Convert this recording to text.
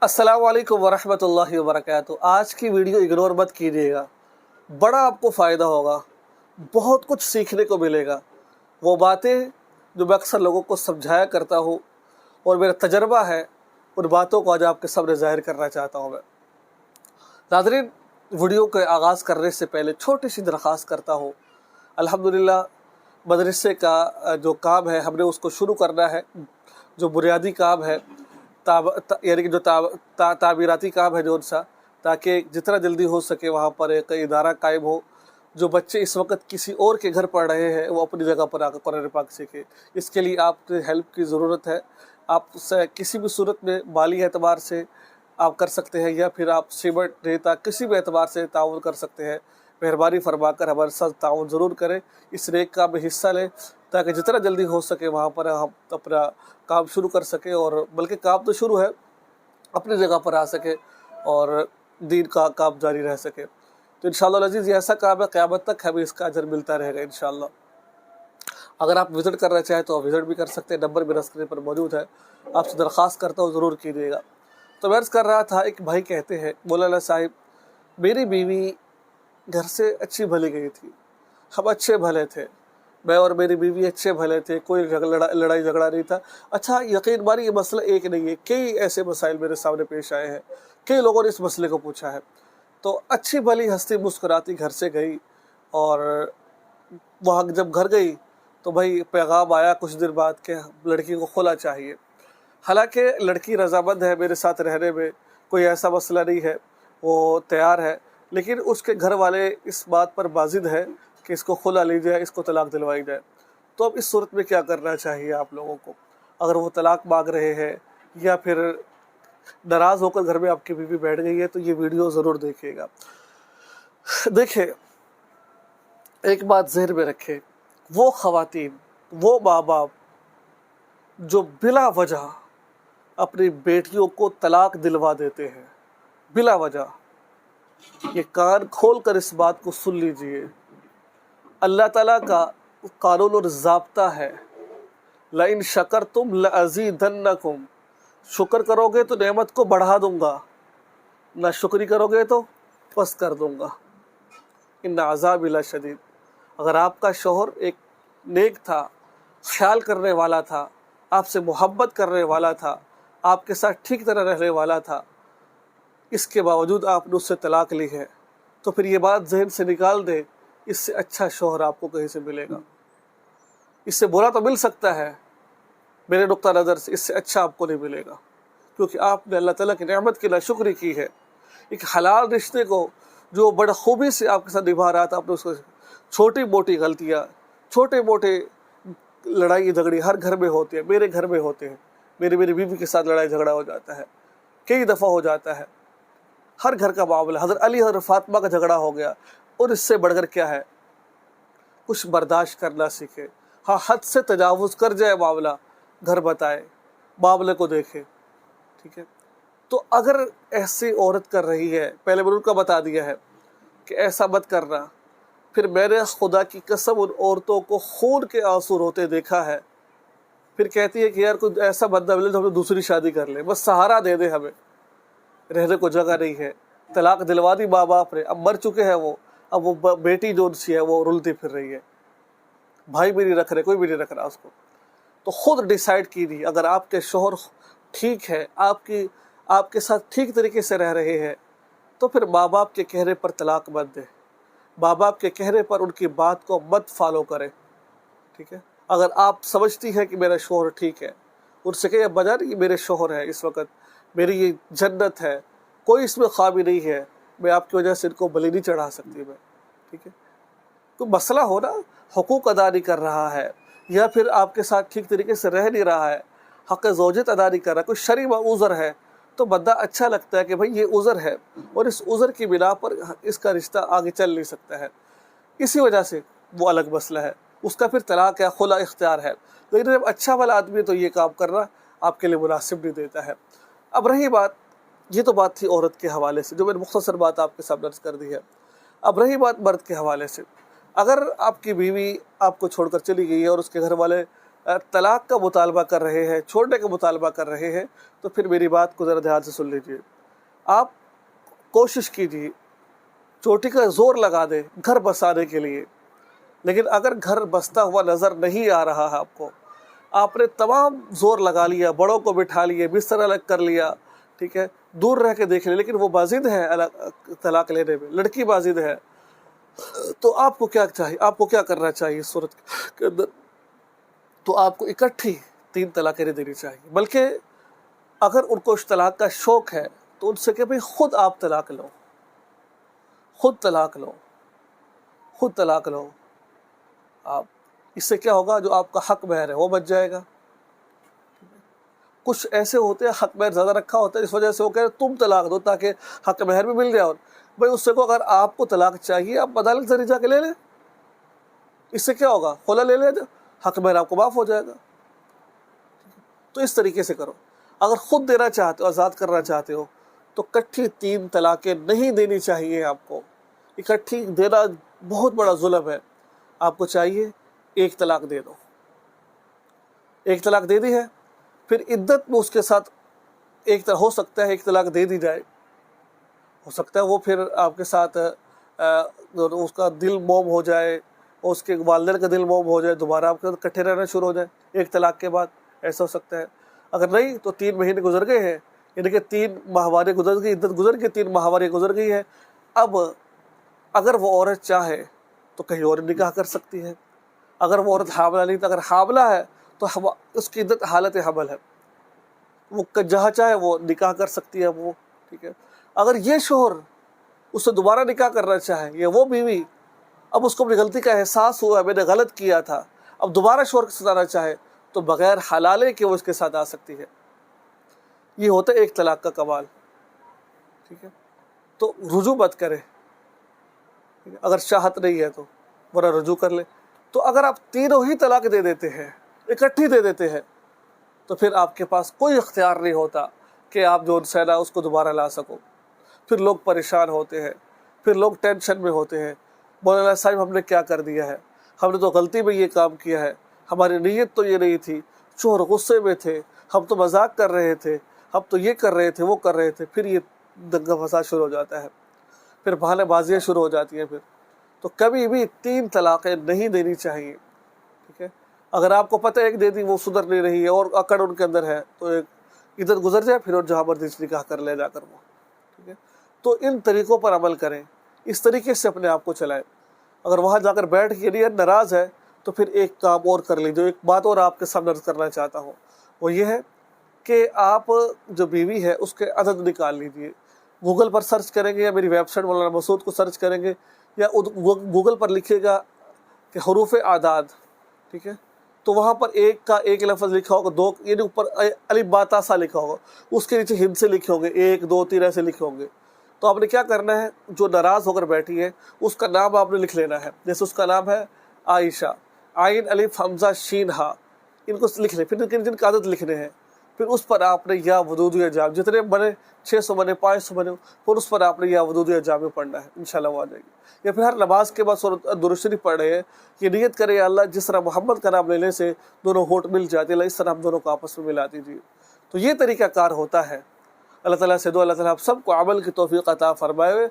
अस्सलाम वालेकुम वरहमतुल्लाहि वबरकातुहू। आज की वीडियो इग्नोर मत कीजिएगा, बड़ा आपको फ़ायदा होगा, बहुत कुछ सीखने को मिलेगा। वो बातें जो मैं अक्सर लोगों को समझाया करता हूँ और मेरा तजर्बा है, उन बातों को आज आपके सामने ज़ाहिर करना चाहता हूँ मैं। नाज़रीन, वीडियो के आगाज़ करने से पहले छोटी सी दरख्वास्त करता हूँ। अल्हम्दुलिल्लाह मदरसे का जो काम है हमने उसको शुरू करना है। जो बुनियादी काम है यानी कि जो तामीराती काम है जो सा, ताकि जितना जल्दी हो सके वहाँ पर एक इदारा कायम हो। जो बच्चे इस वक्त किसी और के घर पढ़ रहे हैं वो अपनी जगह पर आकर कुरान पाक सीखे। इसके लिए आपकी हेल्प की ज़रूरत है। आप किसी भी सूरत में माली एतबार से आप कर सकते हैं या फिर आप सीमेंट रेता किसी भी एतबार से ताउन कर सकते हैं। मेहरबानी फरमाकर हमारे साथ ताउन ज़रूर करें, इस नेक काम में हिस्सा लें, ताकि जितना जल्दी हो सके वहाँ पर हम अपना काम शुरू कर सकें, और बल्कि काम तो शुरू है, अपनी जगह पर आ सके और दीन का काम जारी रह सके। तो इंशाअल्लाह अज़ीज़ ये ऐसा काम है क़यामत तक हमें इसका अजर मिलता रहेगा इंशाअल्लाह। अगर आप विज़िट करना चाहें तो आप विज़िट भी कर सकते हैं, नंबर मेरा स्क्रीन पर मौजूद है। आपसे दरख्वास्त करता हूँ ज़रूर कीजिएगा। तो मैं अर्ज़ कर रहा था, एक भाई कहते हैं, मौलाना साहिब मेरी बीवी घर से अच्छी भली गई थी, हम अच्छे भले थे, मैं और मेरी बीवी अच्छे भले थे, कोई लड़ाई झगड़ा नहीं था। अच्छा, यकीन मानिए ये मसला एक नहीं है, कई ऐसे मसाइल मेरे सामने पेश आए हैं, कई लोगों ने इस मसले को पूछा है। तो अच्छी भली हंसती मुस्कुराती घर से गई, और वहाँ जब घर गई तो भाई पैगाम आया कुछ देर बाद के लड़की को खुला चाहिए। हालांकि लड़की रजामंद है मेरे साथ रहने में, कोई ऐसा मसला नहीं है, वो तैयार है, लेकिन उसके घर वाले इस बात पर बाजिद है कि इसको खुला ली जाए, इसको तलाक दिलवाई जाए। तो अब इस सूरत में क्या करना चाहिए आप लोगों को? अगर वो तलाक मांग रहे हैं या फिर नाराज़ होकर घर में आपकी बीवी बैठ गई है, तो ये वीडियो ज़रूर देखिएगा। देखिए, एक बात ज़हन में रखें, वो ख़वातीन, वो माँ बाप जो बिला वजह अपनी बेटियों को तलाक दिलवा देते हैं, बिला वजह, ये कान खोल कर इस बात को सुन लीजिए। अल्लाह ताला का कानून और ज़ाब्ता है, लइन शकरतुम लअज़ीदन्नकुम, शुक्र करोगे तो नेमत को बढ़ा दूंगा, ना शुक्री करोगे तो बस कर दूंगा। इन्ना अज़ाबी लशदीद। अगर आपका शौहर एक नेक था, ख्याल करने वाला था, आपसे मोहब्बत करने वाला था, आपके साथ ठीक तरह रहने वाला था, इसके बावजूद आपने उससे तलाक ली है, तो फिर ये बात जहन से निकाल दे, इससे अच्छा शौहर आपको कहीं से मिलेगा। इससे बुरा तो मिल सकता है मेरे नुक्ता नज़र से, इससे अच्छा आपको नहीं मिलेगा, क्योंकि आपने अल्लाह ताला की नेमत की नाशुक्री की है। एक हलाल रिश्ते को जो बड़ा खूबी से आपके साथ निभा रहा था, आपने उसको छोटी मोटी गलतियाँ, छोटे मोटे लड़ाई झगड़ी हर घर में होती है, मेरे घर में होते हैं, मेरी बीवी के साथ लड़ाई झगड़ा हो जाता है, कई दफ़ा हो जाता है, हर घर का मामला। हज़रत अली और फातिमा का झगड़ा हो गया, और इससे बढ़कर क्या है, कुछ बर्दाश्त करना सीखे। हाँ, हद से तजावुज़ कर जाए मामला, घर बताए, मामले को देखे, ठीक है। तो अगर ऐसी औरत कर रही है, पहले मैंने उनका बता दिया है कि ऐसा मत करना, फिर मैंने खुदा की कसम उन औरतों को खून के आंसू रोते देखा है, फिर कहती है कि यार कोई ऐसा बंदा मिले तो हम दूसरी शादी कर ले, बस सहारा दे दे, हमें रहने को जगह नहीं है, तलाक दिलवा दी माँ बाप ने, अब मर चुके हैं वो, अब वो बेटी जो सी है वो रुलती फिर रही है, भाई भी नहीं रख रहे, कोई भी नहीं रख रहा उसको। तो खुद डिसाइड कीजिए, अगर आपके शौहर ठीक है, आपके साथ ठीक तरीके से रह रहे हैं, तो फिर माँ बाप के कहने पर तलाक मत दे, माँ बाप के कहने पर उनकी बात को मत फॉलो करें, ठीक है। अगर आप समझती है कि मेरा शौहर ठीक है, उनसे कहिए बजा नहीं, मेरे शौहर है, इस वक्त मेरी ये जन्नत है, कोई इसमें ख़ामी नहीं है, मैं आपकी वजह से इनको बलि नहीं चढ़ा सकती मैं, ठीक है। कोई मसला हो ना, हुकूक अदा नहीं कर रहा है, या फिर आपके साथ ठीक तरीके से रह नहीं रहा है, हक़ ज़ौजत अदा नहीं कर रहा, कोई शरई उज़र है, तो बंदा अच्छा लगता है कि भाई ये उज़र है, और इस उज़र की बिना पर इसका रिश्ता आगे चल नहीं सकता है, इसी वजह से वो अलग मसला है, उसका फिर तलाक या खुला इख्तियार है। लेकिन जब अच्छा वाला आदमी तो ये काम करना आपके लिए मुनासिब नहीं देता है। अब रही बात, ये तो बात थी औरत के हवाले से, जो मैंने मुख्तसर बात आपके सामने अर्ज़ कर दी है। अब रही बात मर्द के हवाले से, अगर आपकी बीवी आपको छोड़कर चली गई है और उसके घर वाले طلاق کا مطالبہ کر رہے ہیں، چھوڑنے کا مطالبہ کر رہے ہیں، تو پھر میری بات کو ذرا دھیان سے سن لیجیے. آپ کوشش کیجیے، چوٹی کا زور لگا دیں گھر بسانے کے لیے، لیکن اگر گھر بستا ہوا نظر نہیں آ رہا ہے آپ نے تمام زور لگا لیا، بڑوں کو بٹھا لیے، بستر الگ کر لیا، ٹھیک ہے، دور رہ کے دیکھ لیں، لیکن وہ بازید ہے طلاق لینے میں، لڑکی بازید ہے، تو آپ کو کیا چاہیے؟ آپ کو کیا کرنا چاہیے اس صورت کے اندر؟ تو آپ کو اکٹھی 3 طلاقیں نہیں دینی چاہیے، بلکہ اگر ان کو اس طلاق کا شوق ہے تو ان سے کہ بھئی خود آپ طلاق لو، خود طلاق لو، خود طلاق لو. آپ اس سے کیا ہوگا؟ جو آپ کا حق مہر ہے وہ بچ جائے گا. کچھ ایسے ہوتے ہیں حق مہر زیادہ رکھا ہوتا ہے، اس وجہ سے وہ کہہ رہے تم طلاق دو تاکہ حق مہر بھی مل جائے. اور بھائی اس سے کو اگر آپ کو طلاق چاہیے آپ عدالت سے جا کے لے لیں، اس سے کیا ہوگا؟ خلا لے لیں، حق مہر آپ کو معاف ہو جائے گا. تو اس طریقے سے کرو. اگر خود دینا چاہتے ہو، آزاد کرنا چاہتے ہو، تو کٹھی 3 طلاقیں نہیں دینی چاہیے. آپ کو اکٹھی دینا بہت بڑا ظلم ہے. آپ کو چاہیے 1 طلاق دے دو. 1 طلاق دے دی ہے، پھر عدت میں اس کے ساتھ ہو سکتا ہے 1 طلاق دے دی جائے، ہو سکتا ہے وہ پھر آپ کے ساتھ اس کا دل موم ہو جائے، اس کے والدین کا دل موم ہو جائے، دوبارہ آپ کے ساتھ اکٹھے رہنا شروع ہو جائے 1 طلاق کے بعد، ایسا ہو سکتا ہے. اگر نہیں تو 3 مہینے گزر گئے ہیں، یعنی کہ 3 ماہوارے گزر گئی، عدت گزر گئی، 3 ماہوارے گزر گئی ہے. اب اگر وہ عورت چاہے تو کہیں اور نکاح کر سکتی ہے. اگر وہ عورت حاملہ نہیں، تو اگر حاملہ ہے تو اس کی عدت حالت حمل ہے، وہ جہاں چاہے وہ نکاح کر سکتی ہے وہ، ٹھیک ہے. اگر یہ شوہر اس سے دوبارہ نکاح کرنا چاہے، یا وہ بیوی اب اس کو اپنی غلطی کا احساس ہوا، میں نے غلط کیا تھا، اب دوبارہ شوہر کے ساتھ آنا چاہے، تو بغیر حلالے کے وہ اس کے ساتھ آ سکتی ہے. یہ ہوتا ہے 1 طلاق کا کمال، ٹھیک ہے. تو رجوع مت کرے، اگر چاہت نہیں ہے تو، ورنہ رجوع کر لے. تو اگر آپ تینوں ہی طلاق دے دیتے ہیں، اکٹھی دے دیتے ہیں، تو پھر آپ کے پاس کوئی اختیار نہیں ہوتا کہ آپ جو سینا اس کو دوبارہ لا سکو. پھر لوگ پریشان ہوتے ہیں، پھر لوگ ٹینشن میں ہوتے ہیں، مولانا صاحب ہم نے کیا کر دیا ہے، ہم نے تو غلطی میں یہ کام کیا ہے، ہماری نیت تو یہ نہیں تھی، شوہر غصے میں تھے، ہم تو مذاق کر رہے تھے، ہم تو یہ کر رہے تھے، وہ کر رہے تھے. پھر یہ دنگا فساد شروع ہو جاتا ہے، پھر بہانے بازیاں شروع ہو جاتی ہیں. پھر تو کبھی بھی 3 طلاقیں نہیں دینی چاہیے، ٹھیک ہے. اگر آپ کو پتہ ہے ایک دے دی وہ سدھر نہیں رہی ہے اور اکڑ ان کے اندر ہے، تو ایک عدت گزر جائے، پھر اور جہاں مرضی نکاح کر لے جا کر وہ، ٹھیک ہے. تو ان طریقوں پر عمل کریں، اس طریقے سے اپنے آپ کو چلائیں. اگر وہاں جا کر بیٹھ کے لیے ناراض ہے تو پھر ایک کام اور کر لیجیے. ایک بات اور آپ کے سامنے عرض کرنا چاہتا ہوں، وہ یہ ہے کہ آپ جو بیوی ہے اس کے عدد نکال لیجیے. گوگل پر سرچ کریں گے، یا میری ویب سائٹ مولانا مسعود کو سرچ کریں گے، یا گوگل پر لکھے گا کہ حروف اعداد، ٹھیک ہے، تو وہاں پر 1 کا 1 لفظ لکھا ہوگا، 2 یعنی اوپر الف با تا سا لکھا ہوگا، اس کے نیچے ہند سے لکھے ہوں گے، 1 2 3 ایسے لکھے ہوں گے. تو آپ نے کیا کرنا ہے، جو ناراض ہو کر بیٹھی ہے اس کا نام آپ نے لکھ لینا ہے. جیسے اس کا نام ہے عائشہ، عین الف حمزہ شین ہا، ان کو لکھ لیں. پھر جن کا عدد لکھنے ہیں، پھر اس پر آپ نے یا ودود یا جام جتنے بنے، 600 بنے، 500 بنے، پھر اس پر آپ نے یا ودود یا جام پڑھنا ہے، انشاءاللہ وہ آ جائے گی. یا پھر ہر نماز کے بعد سورۃ درود شریف پڑھ رہے ہیں، یہ نیت کرے یا اللہ جس طرح محمد کا نام لینے سے دونوں ہونٹ مل جاتے، اللہ اس طرح ہم دونوں کو آپس میں ملا دیجیے. تو یہ طریقہ کار ہوتا ہے. اللہ تعالیٰ سے دعا اللہ تعالیٰ آپ سب کو عمل کی توفیق عطا فرمائے.